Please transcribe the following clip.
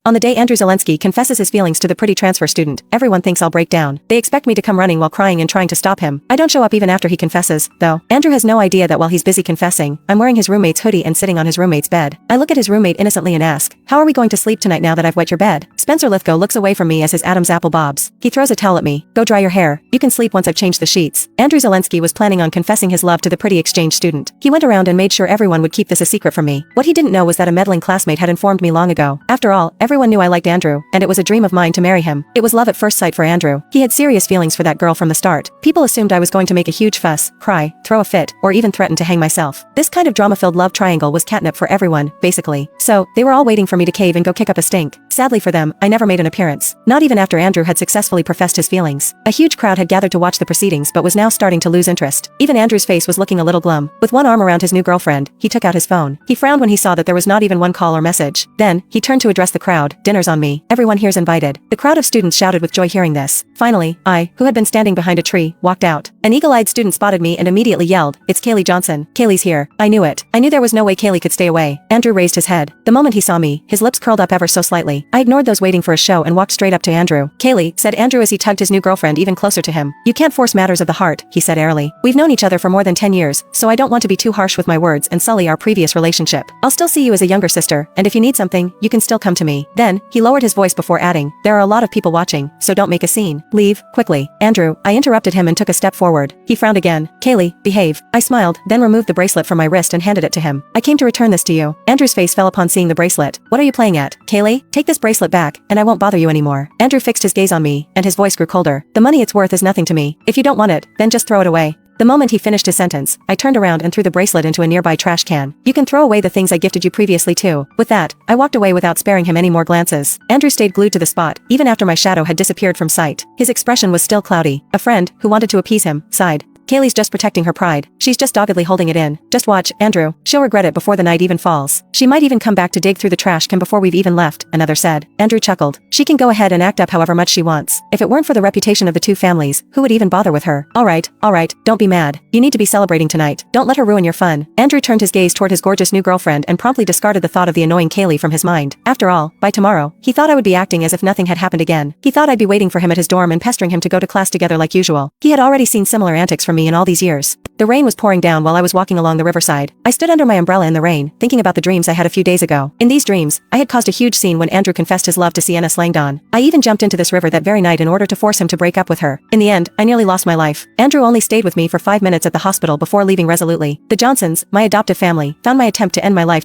On the day Andrew Zelensky confesses his feelings to the pretty transfer student, everyone thinks I'll break down. They expect me to come running while crying and trying to stop him. I don't show up even after he confesses, though. Andrew has no idea that while he's busy confessing, I'm wearing his roommate's hoodie and sitting on his roommate's bed. I look at his roommate innocently and ask, "How are we going to sleep tonight now that I've wet your bed?" Spencer Lithgow looks away from me as his Adam's apple bobs. He throws a towel at me. "Go dry your hair. You can sleep once I've changed the sheets." Andrew Zelensky was planning on confessing his love to the pretty exchange student. He went around and made sure everyone would keep this a secret from me. What he didn't know was that a meddling classmate had informed me long ago. After all, everyone knew I liked Andrew, and it was a dream of mine to marry him. It was love at first sight for Andrew. He had serious feelings for that girl from the start. People assumed I was going to make a huge fuss, cry, throw a fit, or even threaten to hang myself. This kind of drama-filled love triangle was catnip for everyone, basically. So, they were all waiting for me to cave and go kick up a stink. Sadly for them, I never made an appearance. Not even after Andrew had successfully professed his feelings. A huge crowd had gathered to watch the proceedings but was now starting to lose interest. Even Andrew's face was looking a little glum. With one arm around his new girlfriend, he took out his phone. He frowned when he saw that there was not even one call or message. Then, he turned to address the crowd. "Dinner's on me. Everyone here's invited." The crowd of students shouted with joy hearing this. Finally, I, who had been standing behind a tree, walked out. An eagle-eyed student spotted me and immediately yelled, "It's Kaylee Johnson. Kaylee's here." I knew it. I knew there was no way Kaylee could stay away. Andrew raised his head. The moment he saw me, his lips curled up ever so slightly. I ignored those waiting for a show and walked straight up to Andrew. "Kaylee," said Andrew as he tugged his new girlfriend even closer to him. "You can't force matters of the heart," he said airily. "We've known each other for more than 10 years, so I don't want to be too harsh with my words and sully our previous relationship. I'll still see you as a younger sister, and if you need something, you can still come to me." Then, he lowered his voice before adding, "There are a lot of people watching, so don't make a scene. Leave, quickly." "Andrew," I interrupted him and took a step forward. He frowned again. "Kaylee, behave." I smiled, then removed the bracelet from my wrist and handed it to him. "I came to return this to you." Andrew's face fell upon seeing the bracelet. "What are you playing at, Kaylee? Take this bracelet back, and I won't bother you anymore." Andrew fixed his gaze on me, and his voice grew colder. "The money it's worth is nothing to me. If you don't want it, then just throw it away." The moment he finished his sentence, I turned around and threw the bracelet into a nearby trash can. "You can throw away the things I gifted you previously too." With that, I walked away without sparing him any more glances. Andrew stayed glued to the spot, even after my shadow had disappeared from sight. His expression was still cloudy. A friend, who wanted to appease him, sighed. "Kaylee's just protecting her pride. She's just doggedly holding it in. Just watch, Andrew. She'll regret it before the night even falls. She might even come back to dig through the trash can before we've even left," another said. Andrew chuckled. "She can go ahead and act up however much she wants. If it weren't for the reputation of the two families, who would even bother with her?" All right, don't be mad. You need to be celebrating tonight. Don't let her ruin your fun." Andrew turned his gaze toward his gorgeous new girlfriend and promptly discarded the thought of the annoying Kaylee from his mind. After all, by tomorrow, he thought I would be acting as if nothing had happened again. He thought I'd be waiting for him at his dorm and pestering him to go to class together like usual. He had already seen similar antics from me in all these years. The rain was pouring down while I was walking along the riverside. I stood under my umbrella in the rain, thinking about the dreams I had a few days ago. In these dreams, I had caused a huge scene when Andrew confessed his love to Sienna Langdon. I even jumped into this river that very night in order to force him to break up with her. In the end, I nearly lost my life. Andrew only stayed with me for 5 minutes at the hospital before leaving resolutely. The Johnsons, my adoptive family, found my attempt to end my life